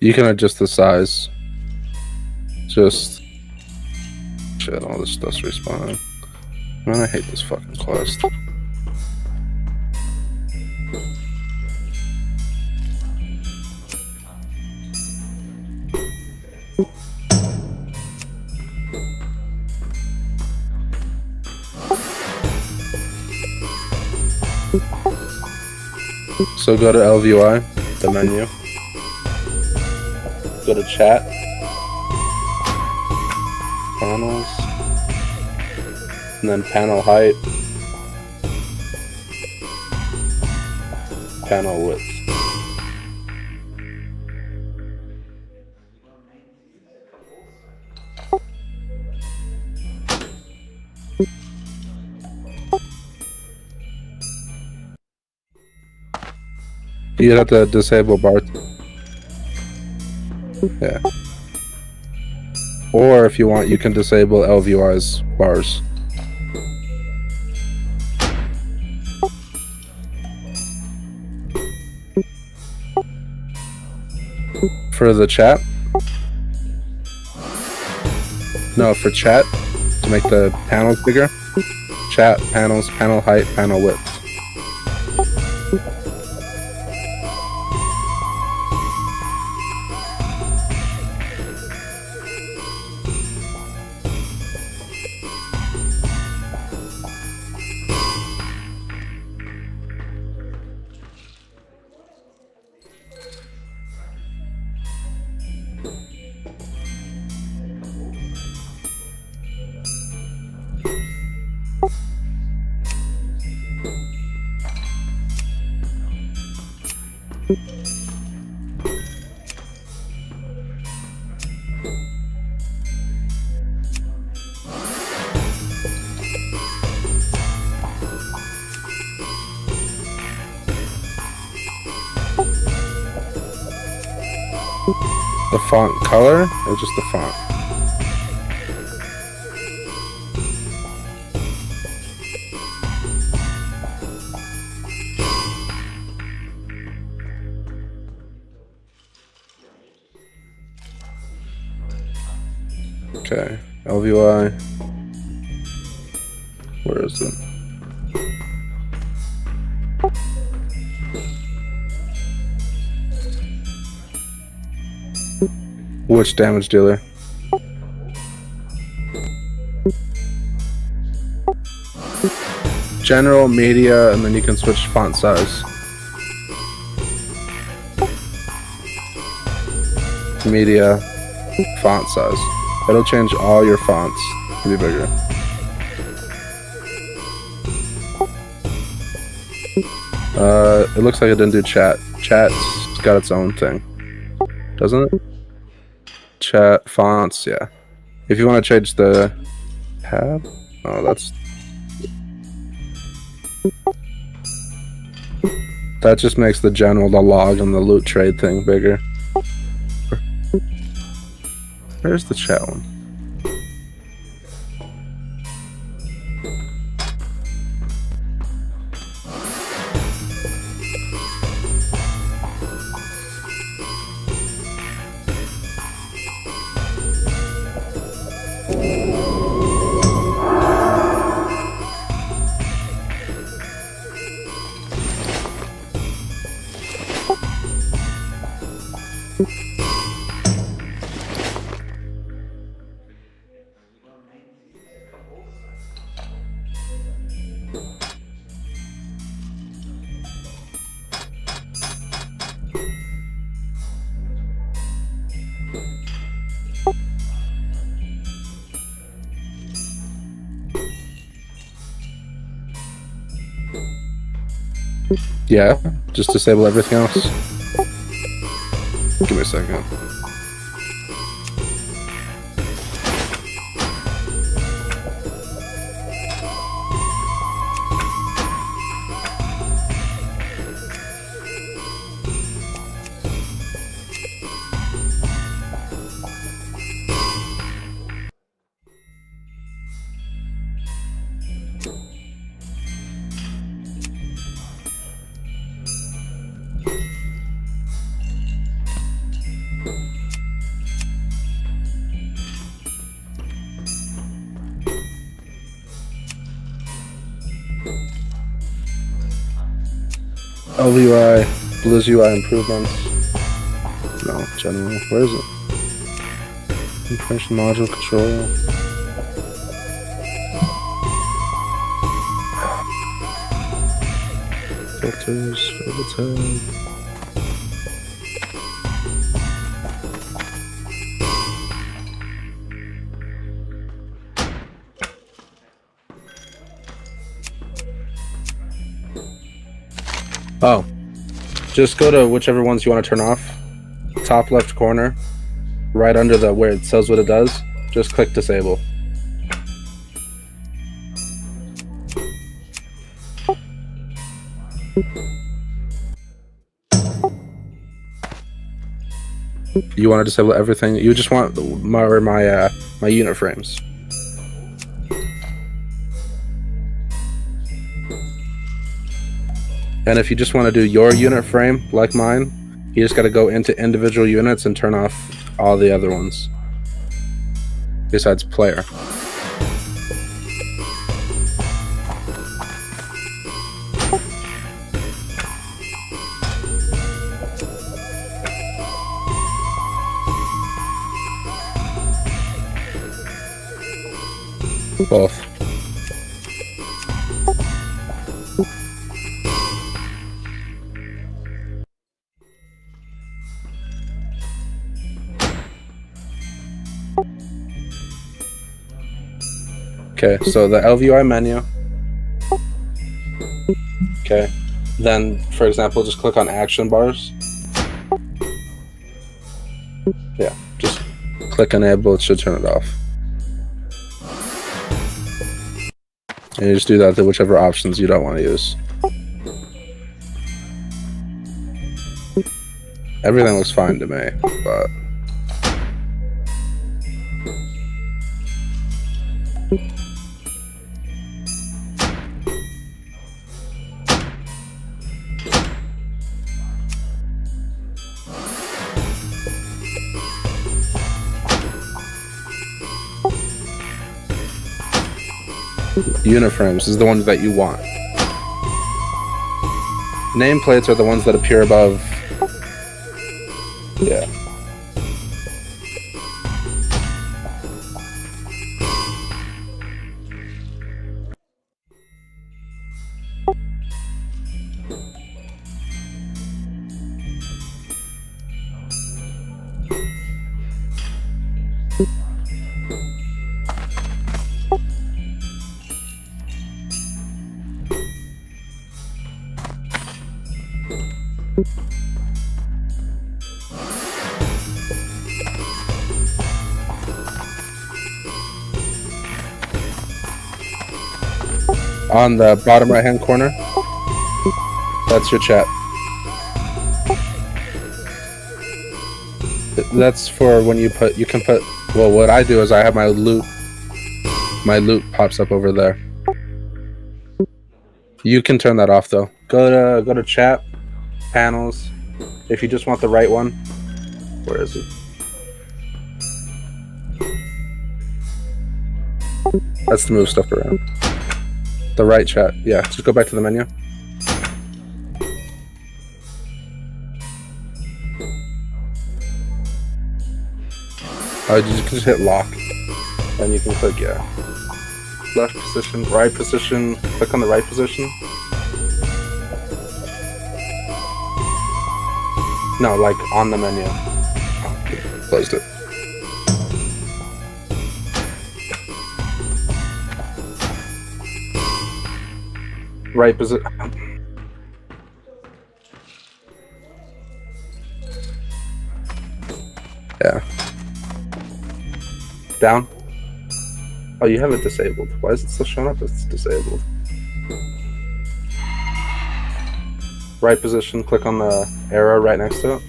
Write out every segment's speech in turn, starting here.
You can adjust the size. Just shit, all this stuff's respawning. Man, I hate this fucking quest. So go to LVI, the menu. Go to chat. Panels. And then panel height. Panel width. You'd have to disable bar. Yeah. Or if you want, you can disable LVI's bars. For the chat? No, for chat, to make the panels bigger. Chat, panels, panel height, panel width. The font color or just the font? Okay, LVI. Where is it? Which damage dealer? General, media, and then you can switch font size. Media, font size. It'll change all your fonts to be bigger. It looks like it didn't do chat. Chat's got its own thing, doesn't it? Chat, fonts, yeah. If you want to change the tab, oh, that just makes the general, the log, and the loot trade thing bigger. Where's the chat one? Yeah, just disable everything else. Give me a second. LUI, Blues UI improvements. No, general. Where is it? Information module control. Filters, favorite tab. Oh, just go to whichever ones you want to turn off. Top left corner, right under the where it says what it does, just click disable. You want to disable everything? You just want my unit frames. And if you just want to do your unit frame, like mine, you just got to go into individual units and turn off all the other ones. Besides player. Both. Okay, so the LVI menu. Okay, then for example, just click on action bars. Yeah, just click enable, it should turn it off. And you just do that to whichever options you don't want to use. Everything looks fine to me, but unit frames is the ones that you want. Nameplates are the ones that appear above. Yeah. On the bottom right hand corner, that's your chat. That's for when you can put, well, what I do is I have my loot pops up over there. You can turn that off though. Go to chat, panels, if you just want the right one. Where is it? That's to move stuff around. The right chat, yeah, just go back to the menu. You can just hit lock, and you can click, yeah. Left position, right position, click on the right position. No, like on the menu. Oh, closed it. Right position. Yeah. Down. Oh, you have it disabled. Why is it still showing up as disabled? Right position, click on the arrow right next to it.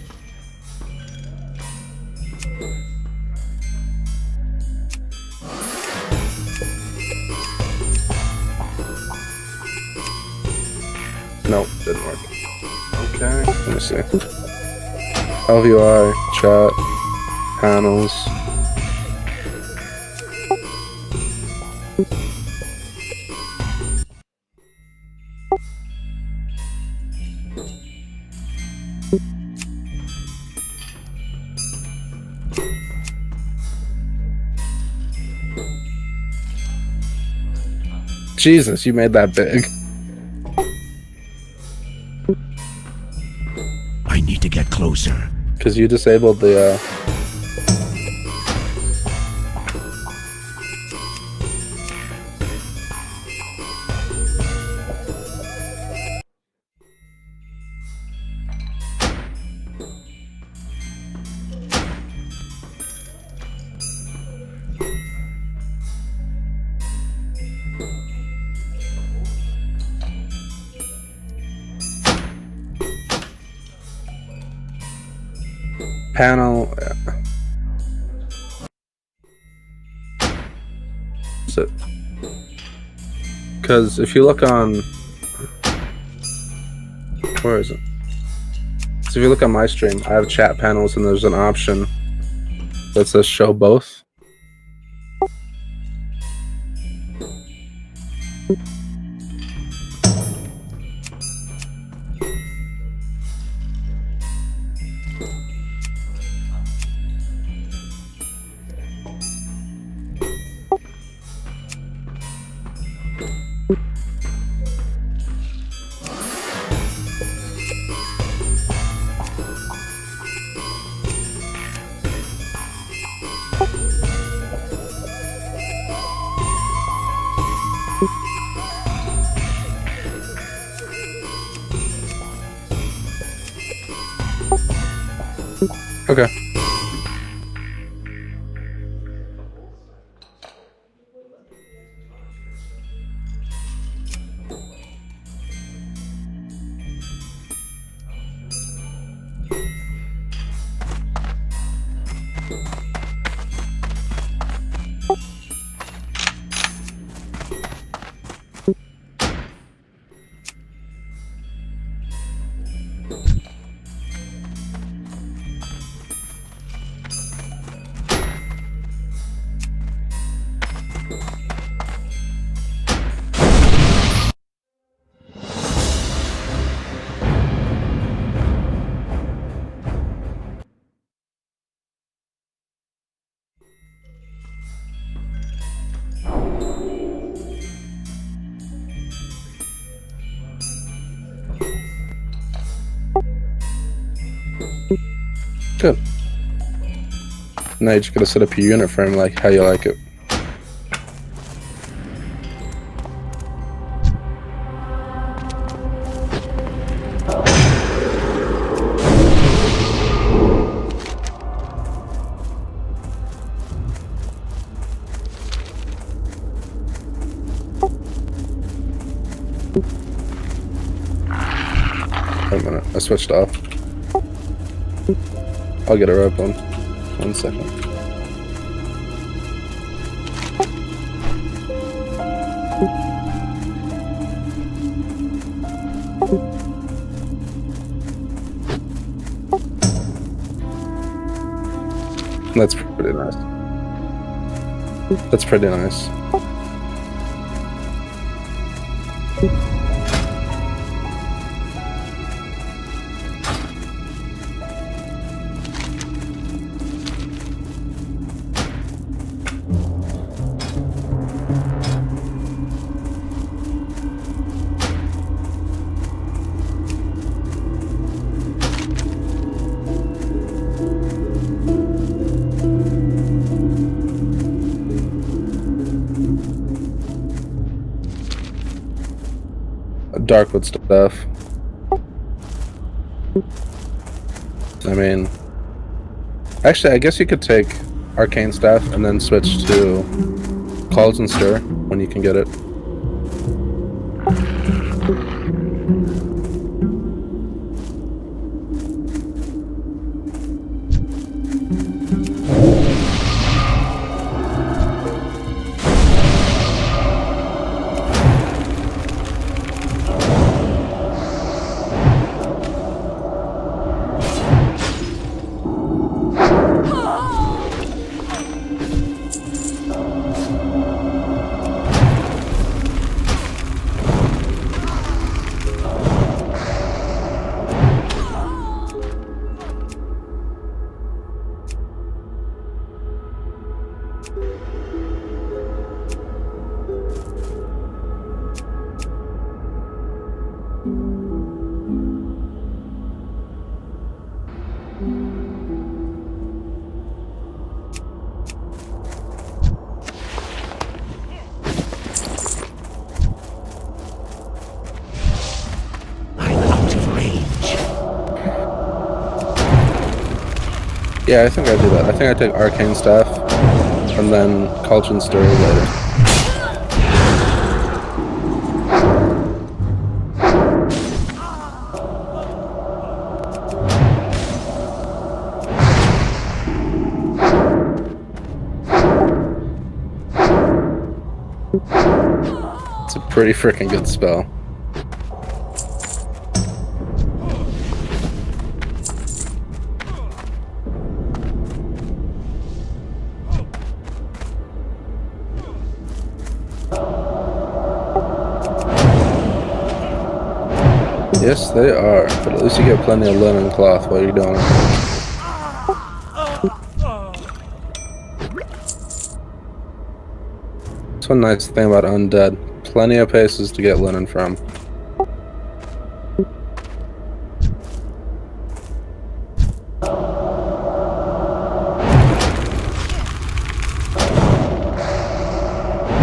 Nope, didn't work. Okay, let me see. LVI, chat, panels. Jesus, you made that big. I need to get closer. Because you disabled the, panel. So, because if you look on, where is it? So if you look on my stream, I have chat panels, and there's an option that says show both. Okay. Good. Now you just gotta set up your unit frame like how you like it. Wait a minute, I switched off. I'll get a rope on. 1 second. That's pretty nice. That's pretty nice. Darkwood stuff. I mean, actually, I guess you could take arcane staff and then switch to Clouds and Stir when you can get it. Yeah, I think I do that. I think I take Arcane Staff, and then Cauldron Stir later. It's a pretty freaking good spell. Yes, they are, but at least you get plenty of linen cloth while you're doing it. That's one nice thing about Undead. Plenty of places to get linen from.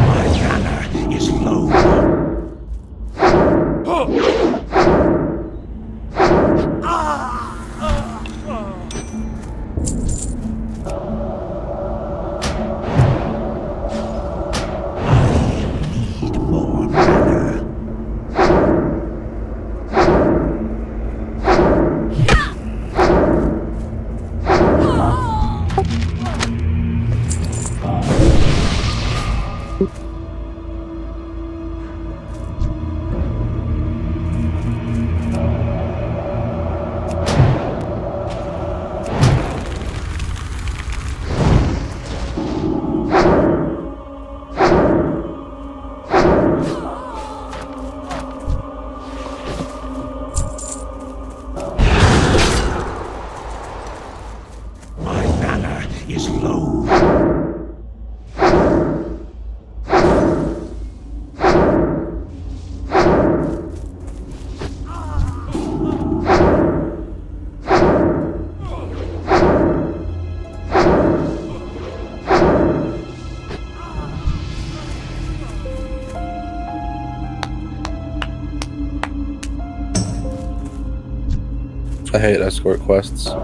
My mana is low. Is low. I hate escort quests. I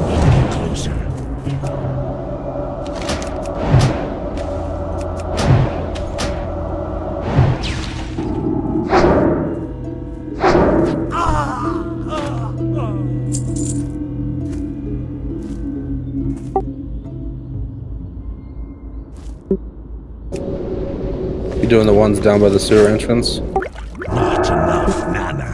need to get closer. You doing the ones down by the sewer entrance? Not enough mana.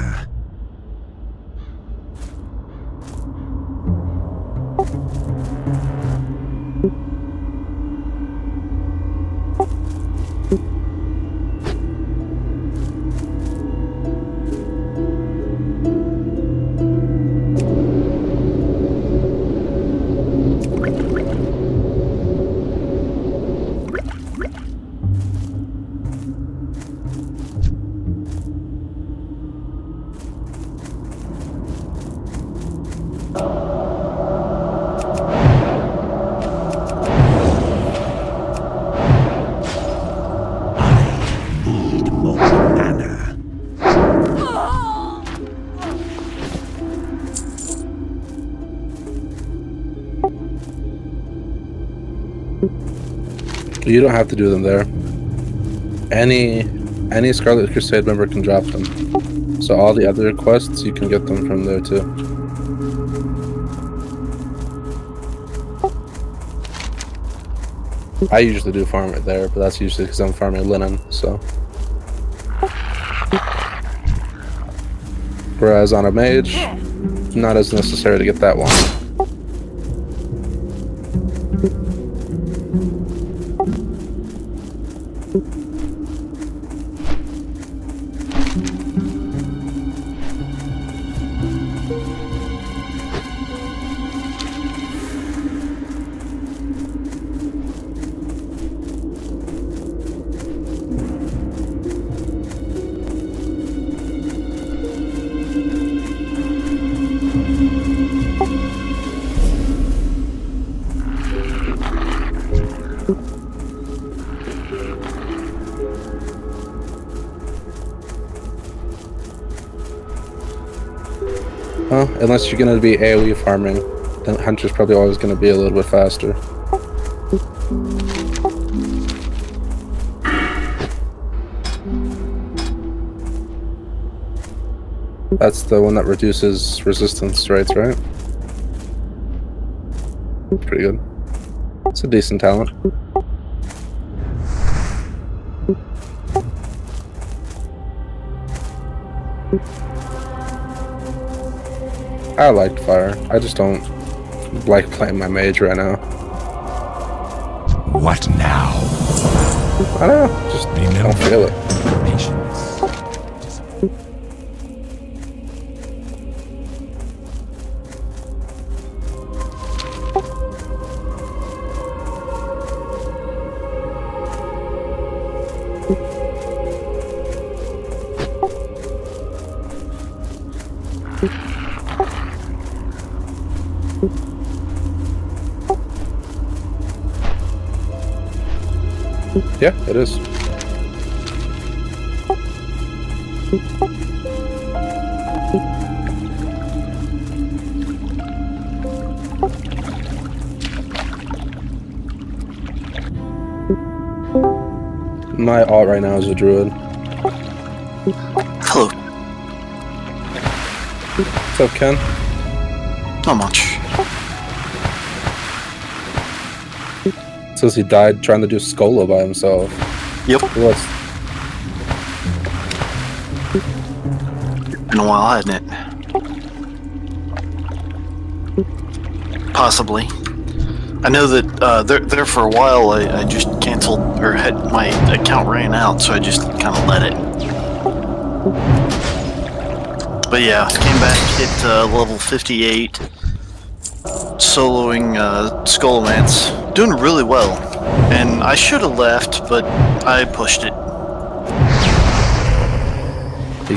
You don't have to do them there. Any Scarlet Crusade member can drop them. So all the other quests, you can get them from there too. I usually do farm it there, but that's usually because I'm farming linen, so. Whereas on a mage, not as necessary to get that one. Well, unless you're gonna be AoE farming, then Hunter's probably always gonna be a little bit faster. That's the one that reduces resistance rates, right? Pretty good. It's a decent talent. I liked fire. I just don't like playing my mage right now. What now? I don't know. Just don't feel it. Patience. Yeah, it is. My alt right now is a druid. Hello. What's up, Ken? Not much. Says he died trying to do Skolo by himself. Yep. What's Been a while, hasn't it? Possibly. I know that there for a while I just canceled, or had my account ran out, so I just kind of let it. But yeah, came back at level 58, soloing Skullomance, doing really well. And I should have left, but I pushed it.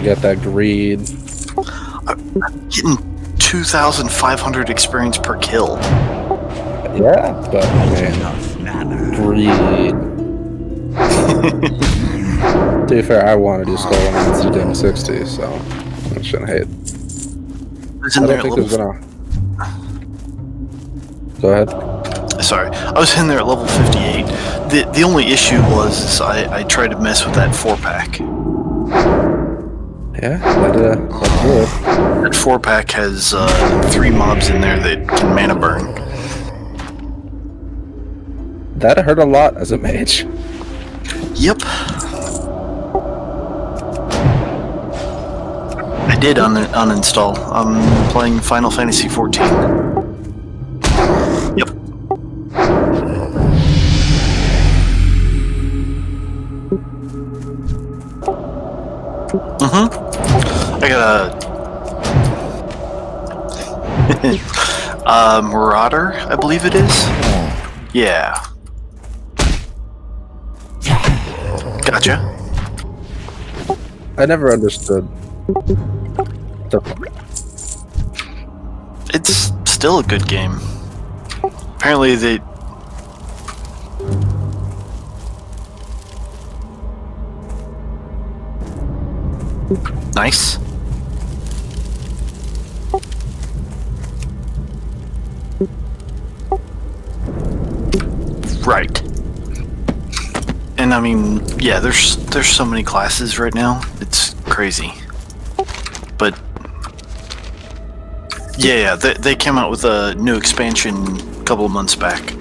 you got that greed? I'm getting 2,500 experience per kill. Yeah, but man, Enough, Nana. greed. To be fair, I want to do Skullomance to dim 60, so I shouldn't hate. It's I in don't there think at there's level. gonna. Go ahead. Sorry, I was in there at level 58. The only issue was I tried to mess with that 4-pack. Yeah, let's do it. That 4-pack has 3 mobs in there that can mana burn. That hurt a lot as a mage. Yep. I did uninstall. I'm playing Final Fantasy 14. Yep. I got a Marauder, I believe it is. Yeah. Gotcha. I never understood. It's still a good game. Apparently they... Nice. Right. And I mean, yeah, there's so many classes right now. It's crazy. But yeah, they came out with a new expansion a couple of months back.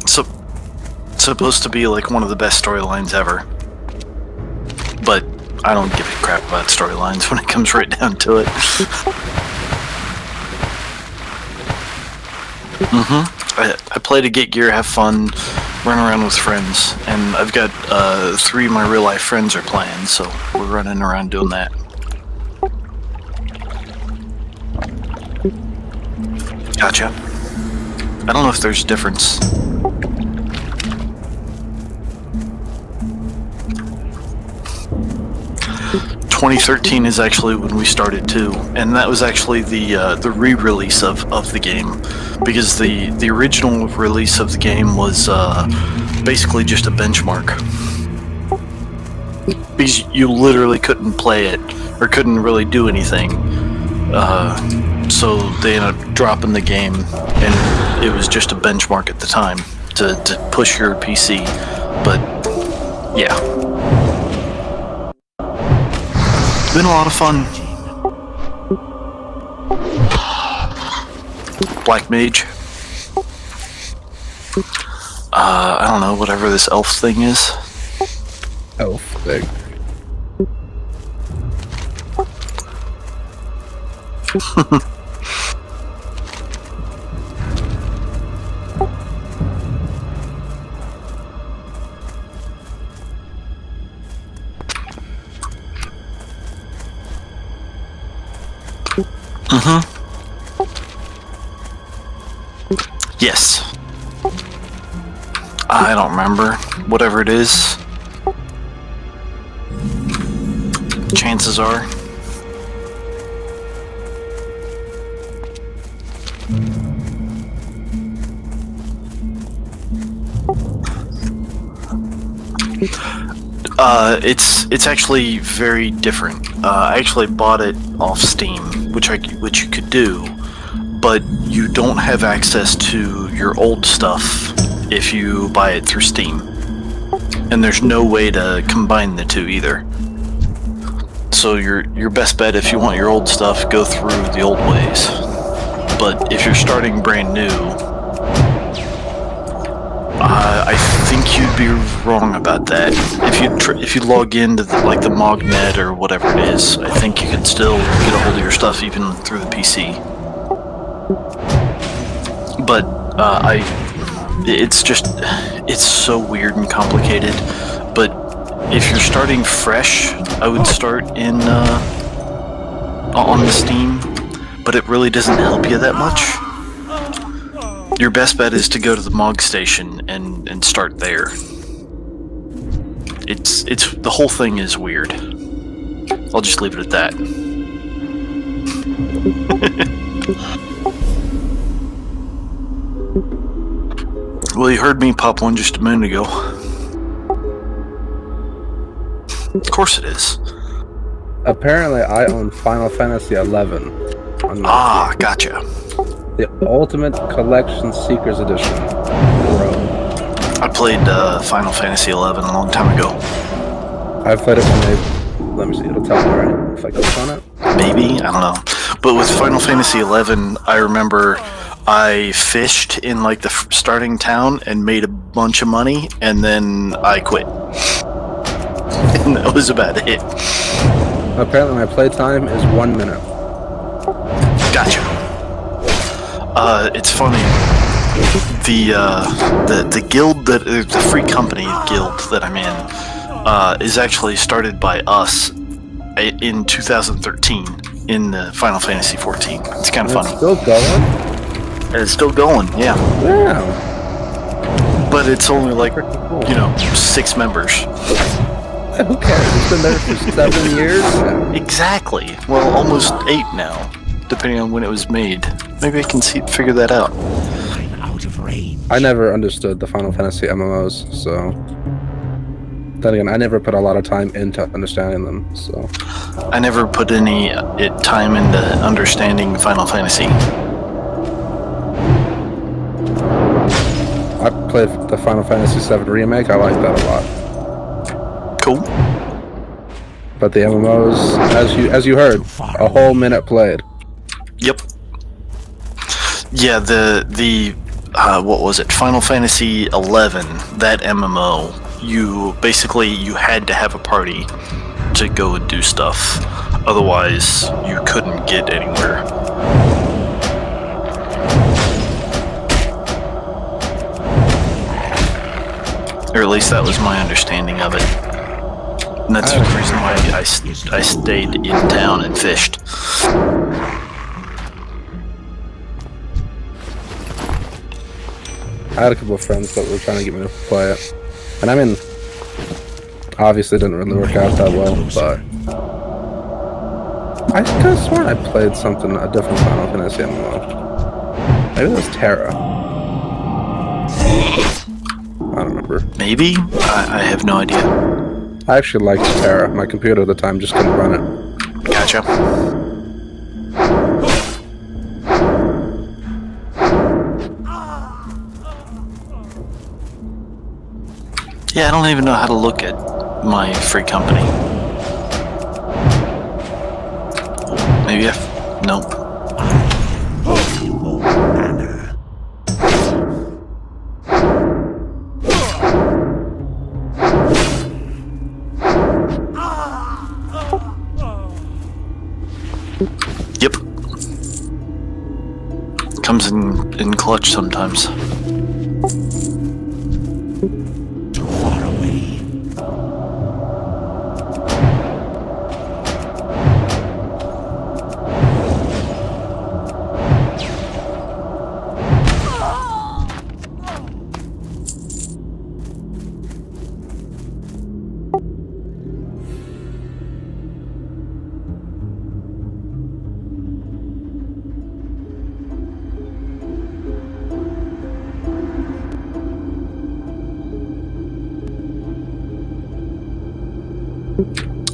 So supposed to be like one of the best storylines ever. But I don't give a crap about storylines when it comes right down to it. I play to get gear, have fun, run around with friends, and I've got 3 of my real life friends are playing, so we're running around doing that. Gotcha. I don't know if there's a difference. .2013 is actually when we started too, and that was actually the re-release of the game, because the original release of the game was basically just a benchmark. because you literally couldn't play it or couldn't really do anything. So they ended up dropping the game, and it was just a benchmark at the time to push your PC. But yeah, been a lot of fun. Black Mage. I don't know, whatever this elf thing is. Elf thing. Yes. I don't remember. Whatever it is. Chances are. It's actually very different. I actually bought it off Steam, which you could do, but you don't have access to your old stuff if you buy it through Steam, and there's no way to combine the two either. So your best bet, if you want your old stuff, go through the old ways. But if you're starting brand new, I think you'd be wrong about that. If you log into the Mognet or whatever it is, I think you can still get a hold of your stuff even through the PC. But it's so weird and complicated. But if you're starting fresh, I would start on the Steam, but it really doesn't help you that much. Your best bet is to go to the Mog Station and start there. It's the whole thing is weird. I'll just leave it at that. Well, you heard me pop one just a minute ago. Of course it is. Apparently, I own Final Fantasy 11. Gotcha. The Ultimate Collection Seekers Edition. Bro. I played Final Fantasy 11 a long time ago. I played it when they... Let me see, it'll tell me right if I click on it. Maybe? I don't know. But with Final Fantasy 11, I remember I fished in the starting town and made a bunch of money, and then I quit. And that was about it. Apparently my playtime is 1 minute. Gotcha. It's funny. The guild the free company guild that I'm in is actually started by us in 2013 in the Final Fantasy 14. It's kind of funny. It's still going? It's still going, yeah. Yeah. But it's only 6 members. Who cares? It's been there for 7 years now. Exactly. Well, almost 8 now, depending on when it was made. Maybe I can figure that out. I'm out of range. I never understood the Final Fantasy MMOs, so... Then again, I never put a lot of time into understanding them, so... I never put any time into understanding Final Fantasy. I played the Final Fantasy VII Remake, I like that a lot. Cool. But the MMOs, as you heard, a whole minute played. Yep. Yeah, the what was it? Final Fantasy 11, that MMO, you had to have a party to go and do stuff. Otherwise, you couldn't get anywhere. Or at least that was my understanding of it. And that's the reason why I stayed in town and fished. I had a couple of friends that were trying to get me to play it. And I mean, obviously it didn't really work out that well, but... I could have sworn I played a different Final Fantasy MMO. Maybe that was Terra. I don't remember. Maybe? I have no idea. I actually liked Terra. My computer at the time just couldn't run it. Gotcha. Yeah, I don't even know how to look at my free company. Maybe nope. Yep. Comes in clutch sometimes. Too far away.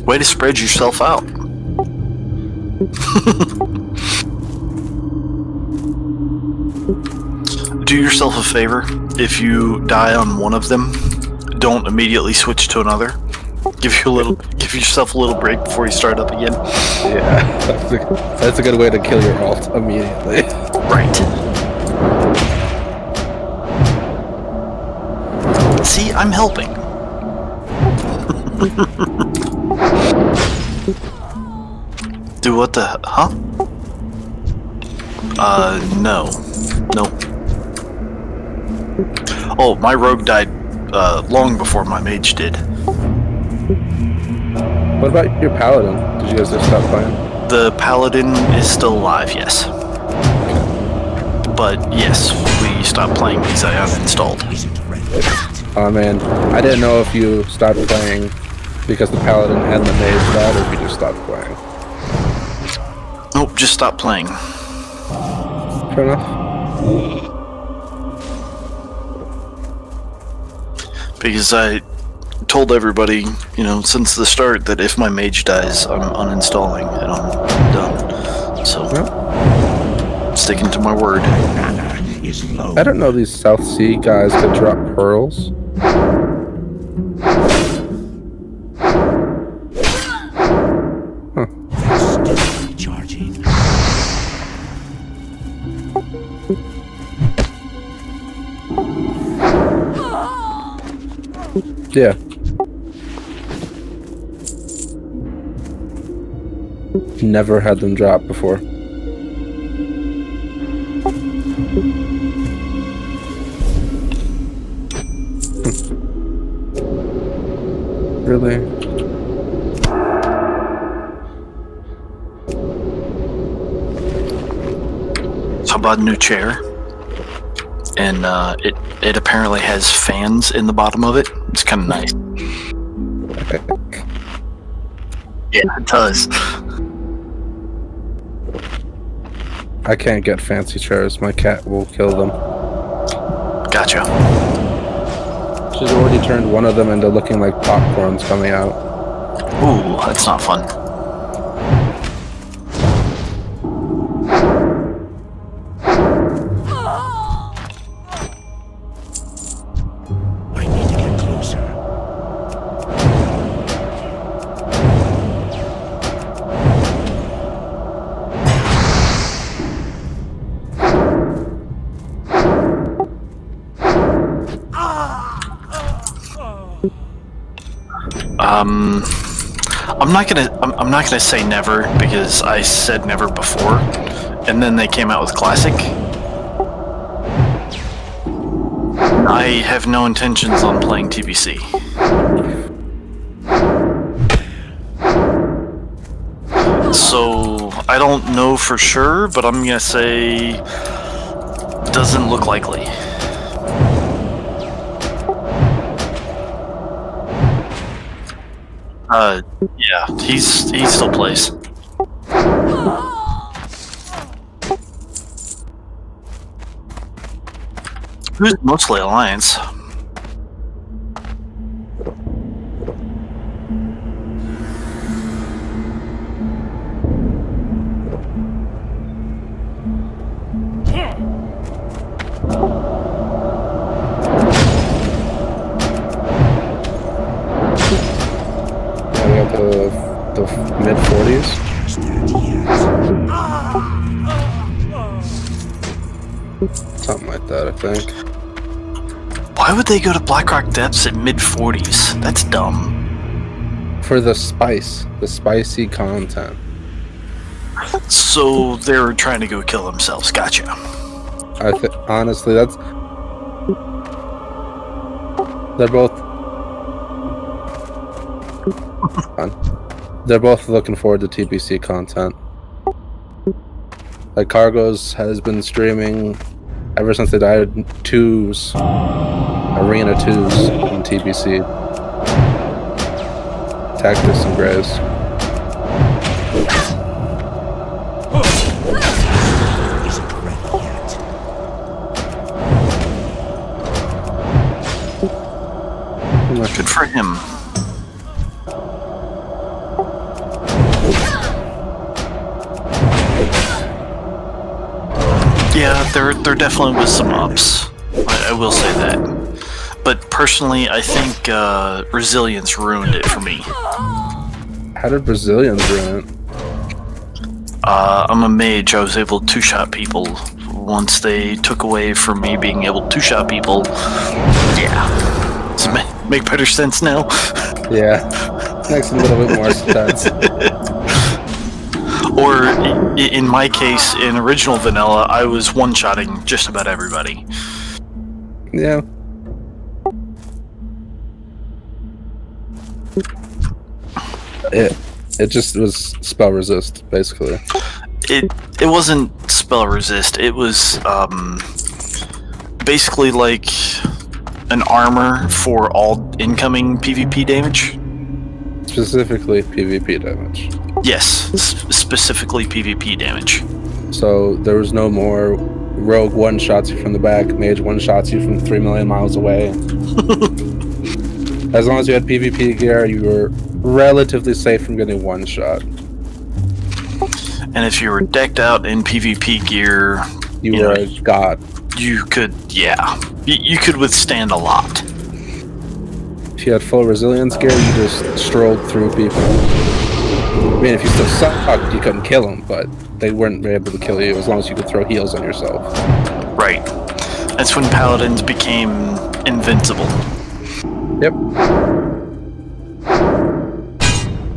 Way to spread yourself out. Do yourself a favor. If you die on one of them, don't immediately switch to another. Give yourself a little break before you start up again. Yeah, that's a good way to kill your alt immediately. Right. See, I'm helping. Do what the huh? No. Nope. Oh, my rogue died long before my mage did. What about your paladin? Did you guys just stop playing? The paladin is still alive, yes. But yes, we stopped playing because I uninstalled. Oh man, I didn't know if you stopped playing because the paladin and the mage died, or if you just stopped playing. Nope, just stop playing. Fair enough. Because I told everybody, you know, since the start that if my mage dies, I'm uninstalling and I'm done. So, sticking to my word. I don't know these South Sea guys that drop pearls. Huh. Charging. Yeah. Never had them drop before. Really? So I bought a new chair, and it apparently has fans in the bottom of it. It's kind of nice. Yeah, it does. I can't get fancy chairs. My cat will kill them. Gotcha. She's already turned one of them into looking like popcorns coming out. Ooh, that's not fun. I need to get closer. I'm not gonna say never because I said never before, and then they came out with Classic. I have no intentions on playing TBC. So I don't know for sure, but I'm gonna say doesn't look likely. Yeah, he still plays. Who's mostly Alliance? Something like that, I think. Why would they go to Blackrock Depths at mid-40s? That's dumb. For the spicy content. So they're trying to go kill themselves. Gotcha. Honestly, that's... They're both... They're both looking forward to TBC content. Like, Cargos has been streaming ever since they died twos. Arena 2s in TBC. Tactics and Graves. Isn't ready yet. Good for him. Yeah, there definitely was some ups. I will say that. But personally, I think Resilience ruined it for me. How did Brazilians ruin it? I'm a mage. I was able to two-shot people. Once they took away from me being able to two-shot people, yeah. Does it make better sense now? Yeah. Makes a little bit more sense. Or, in my case, in original vanilla, I was one-shotting just about everybody. Yeah. It just was spell resist, basically. It wasn't spell resist. It was basically like an armor for all incoming PvP damage. Specifically PvP damage. Yes, specifically PvP damage. So there was no more rogue one-shots you from the back, mage one-shots you from 3 million miles away. As long as you had PvP gear, you were relatively safe from getting one shot. And if you were decked out in PvP gear, You were a god. you could, yeah, you could withstand a lot. If you had full resilience gear, you just strolled through people. I mean, if you still sucked, you couldn't kill them, but they weren't able to kill you as long as you could throw heals on yourself. Right. That's when paladins became invincible. Yep.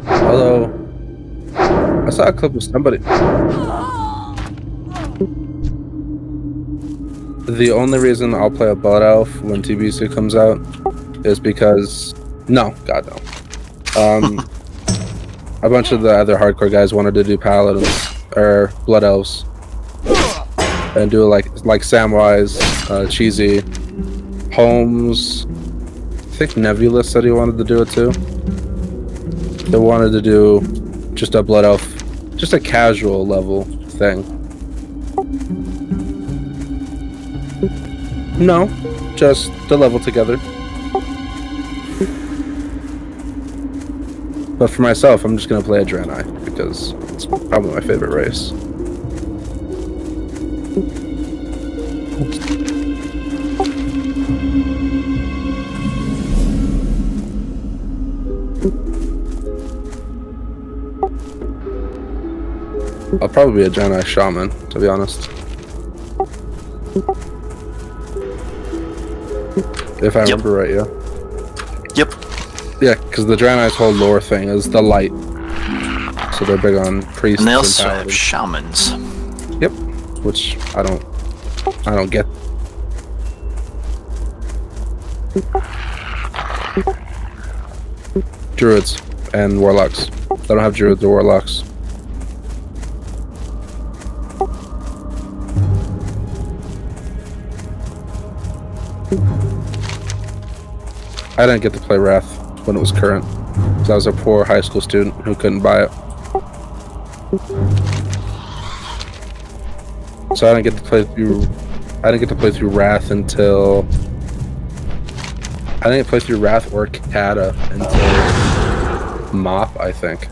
Although, I saw a clip of somebody. The only reason I'll play a Blood Elf when TBC comes out is because... No, God no. A bunch of the other hardcore guys wanted to do Paladins, or Blood Elves. And do like Samwise, Cheesy, Holmes... I think Nebula said he wanted to do it too. They wanted to do just a Blood Elf, just a casual level thing. No, just the level together. But for myself, I'm just gonna play a Draenei because it's probably my favorite race. I'll probably be a Draenei Shaman, to be honest. If I remember right, yeah. Yep. Yeah, because the Draenei's whole lore thing is the light. So they're big on priests And they and also have paladins. shamans. Yep, which I don't get. Druids and warlocks. They don't have druids or warlocks. I didn't get to play Wrath when it was current, because I was a poor high school student who couldn't buy it. So I didn't get to play through Wrath until I didn't play through Wrath or Kata until Mop, I think.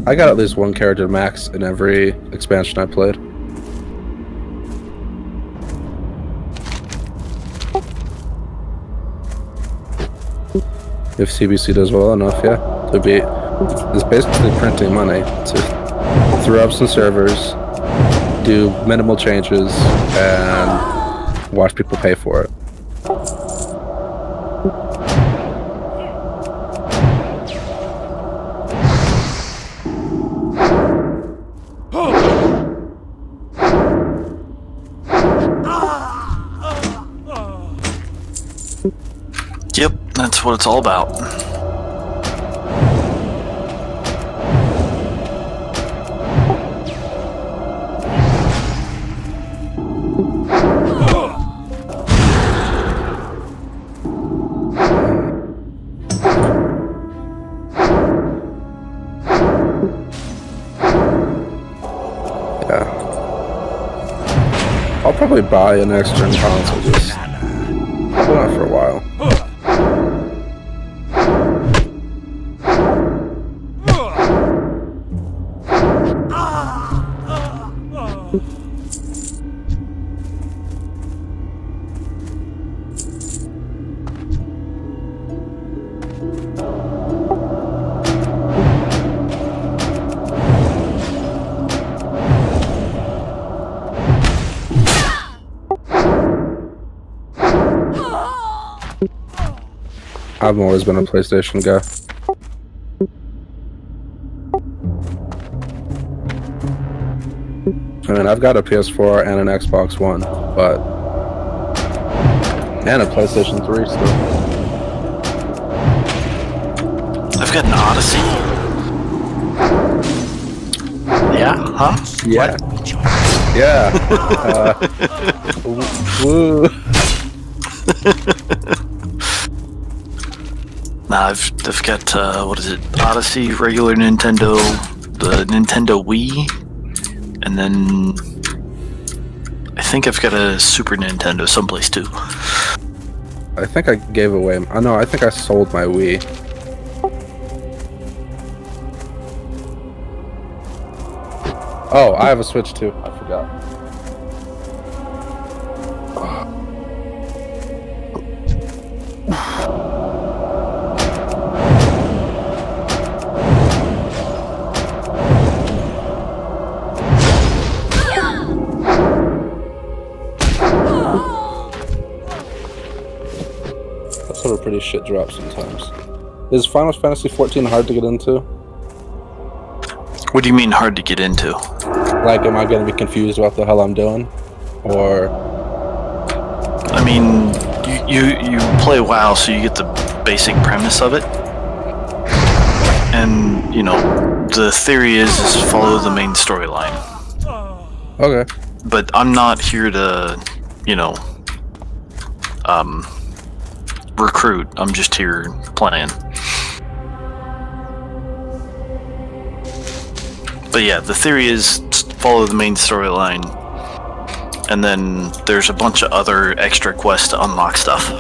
I got at least one character max in every expansion I played. If CBC does well enough, yeah. It's basically printing money to throw up some servers, do minimal changes, and watch people pay for it. Yep, that's what it's all about. Yeah. I'll probably buy an next-gen console, just probably not for a while. I've always been a PlayStation guy. I mean, I've got a PS4 and an Xbox One, but... and a PlayStation 3 still. I've got an Odyssey. Yeah, huh? Yeah. Yeah. Woo. Nah, I've got, what is it? Odyssey, regular Nintendo, the Nintendo Wii, and then I think I've got a Super Nintendo someplace too. I think I gave away... I know, I think I sold my Wii. Oh, I have a Switch too. I forgot. That's sort of pretty shit drop sometimes. Is Final Fantasy 14 hard to get into? What do you mean hard to get into? Like, am I going to be confused about the hell I'm doing? Or... I mean, you play WoW, so you get the basic premise of it. And, you know, the theory is follow the main storyline. Okay. But I'm not here to, you know, recruit. I'm just here playing. But yeah, the theory is follow the main storyline, and then there's a bunch of other extra quests to unlock stuff.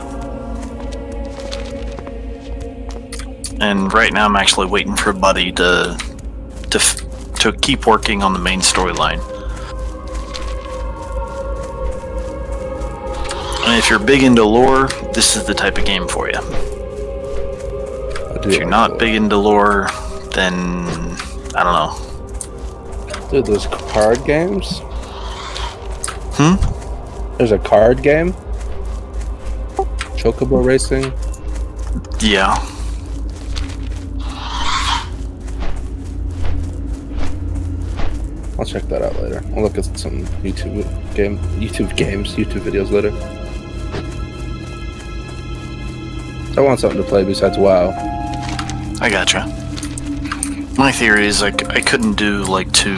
And right now I'm actually waiting for a buddy to keep working on the main storyline. And if you're big into lore, this is the type of game for you. If you're not big into lore, then I don't know. Dude, there's card games? Hmm? There's a card game? Chocobo racing? Yeah. I'll check that out later. I'll look at some YouTube videos later. I want something to play besides WoW. I gotcha. My theory is I couldn't do like 2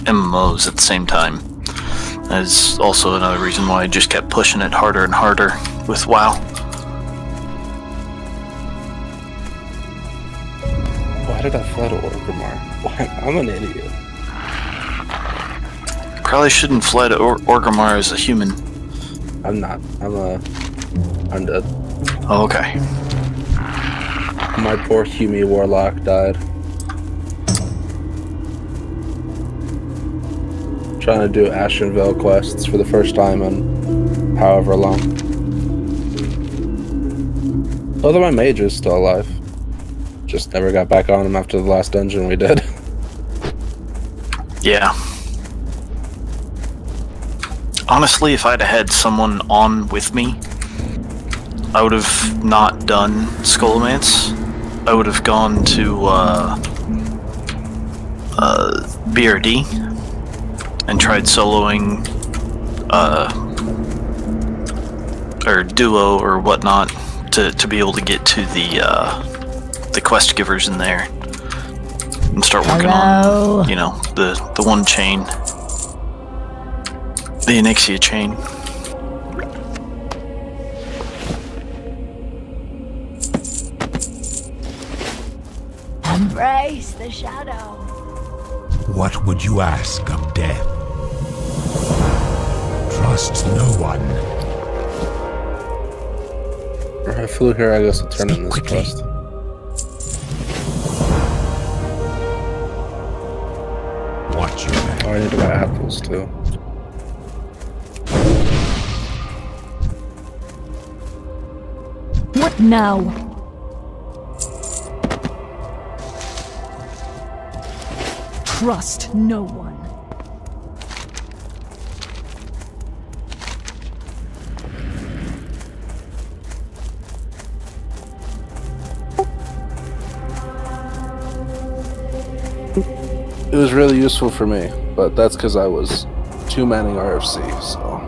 MMOs at the same time. That's also another reason why I just kept pushing it harder and harder with WoW. Why did I fly to Orgrimmar? I'm an idiot. Probably shouldn't fly to Orgrimmar as a human. I'm not. I'm a undead. Oh, okay. My poor Humi Warlock died. Trying to do Ashenvale quests for the first time in however long. Both of my mages still alive. Just never got back on them after the last dungeon we did. Yeah. Honestly, if I'd had someone on with me, I would have not done Skullomance. I would have gone to BRD and tried soloing or duo or whatnot to be able to get to the quest givers in there and start working on, you know, the one chain, the Onyxia chain. Embrace the shadow. What would you ask of death? Trust no one. If I flew here, I guess I'll turn in this Quickly. quest. Watch your back. Oh, I need to buy apples too. What now? Trust no one. It was really useful for me, but that's because I was 2-manning RFC, so.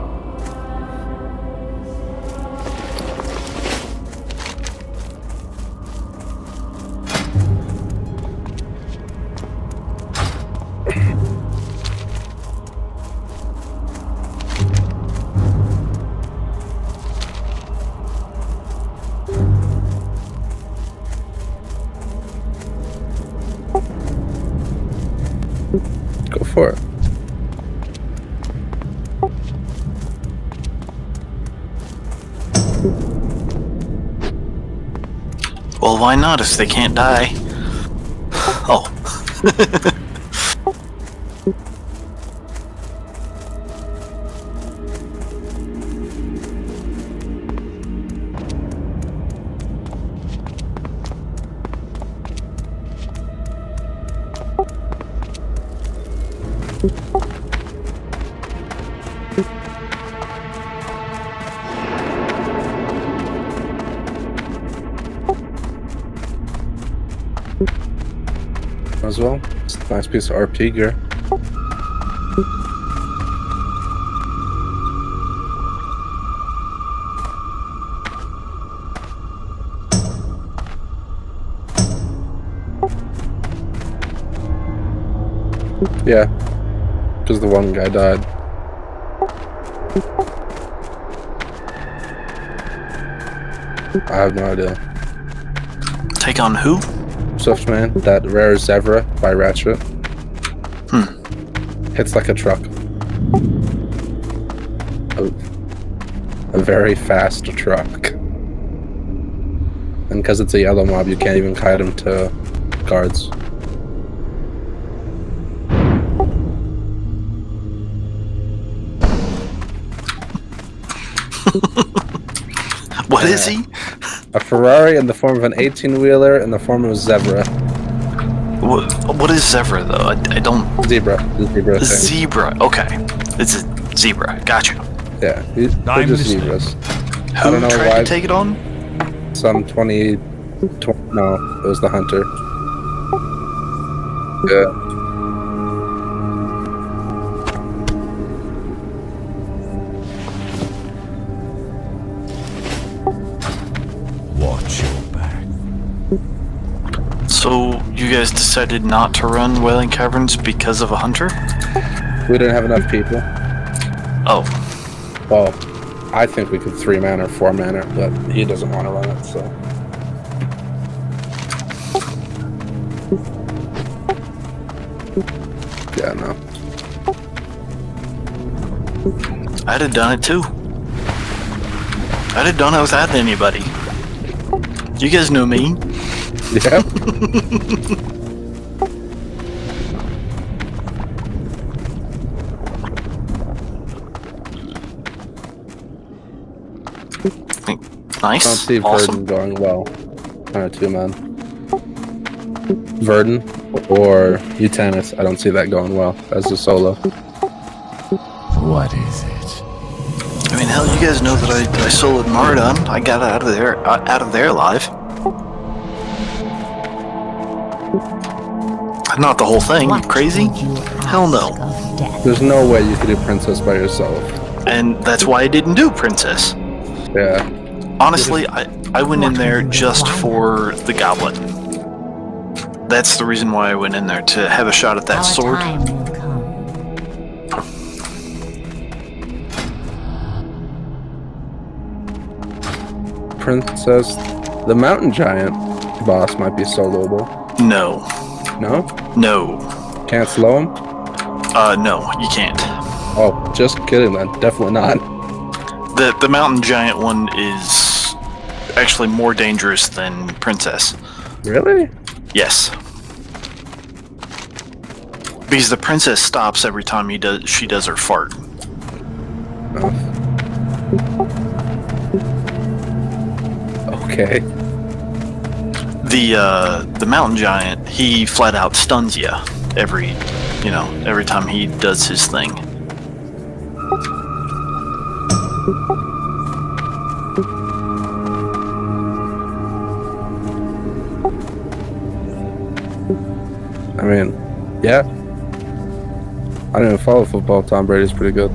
Go for it. Well, why not if they can't die? Oh. As well. It's a nice piece of RP gear. Yeah, because the one guy died. I have no idea. Take on who? Swiftman, that rare Zevra by Ratchet. Hits like a truck. A very fast truck. And because it's a yellow mob, you can't even kite him to guards. What is he? A Ferrari in the form of an 18-wheeler in the form of a zebra. What is zebra though? I don't. Zebra. The zebra thing. Zebra. Okay, it's a zebra. Gotcha. Yeah, they're I'm just listening. zebras. Who don't know tried why- to take it on? Some 20... No, it was the hunter. Yeah. Watch your back. So you guys decided not to run Wailing Caverns because of a hunter? We didn't have enough people. Oh, Well, I think we could 3-man or 4-man it, but he doesn't want to run it, so... Yeah, no. I'd have done it too. I'd have done it without anybody. You guys know me. Yeah. Nice. I don't see Awesome. Verdun going well. Kind of two man. Verdun or Utanis. I don't see that going well as a solo. What is it? I mean, hell, you guys know that I soloed Mardon. I got out of there alive. Not the whole thing. You crazy? Hell no. There's no way you could do Princess by yourself. And that's why I didn't do Princess. Yeah. Honestly, I went in there just for the goblet. That's the reason why I went in there, to have a shot at that sword. Time will come. Princess, the mountain giant boss might be soloable. No. No? No. Can't slow him? No, you can't. Oh, just kidding then. Definitely not. The mountain giant one is actually more dangerous than Princess. Really? Yes. Because the Princess stops every time she does her fart. Oh. Okay. The mountain giant, he flat out stuns you every time he does his thing. I mean, yeah. I don't even follow football. Tom Brady's pretty good.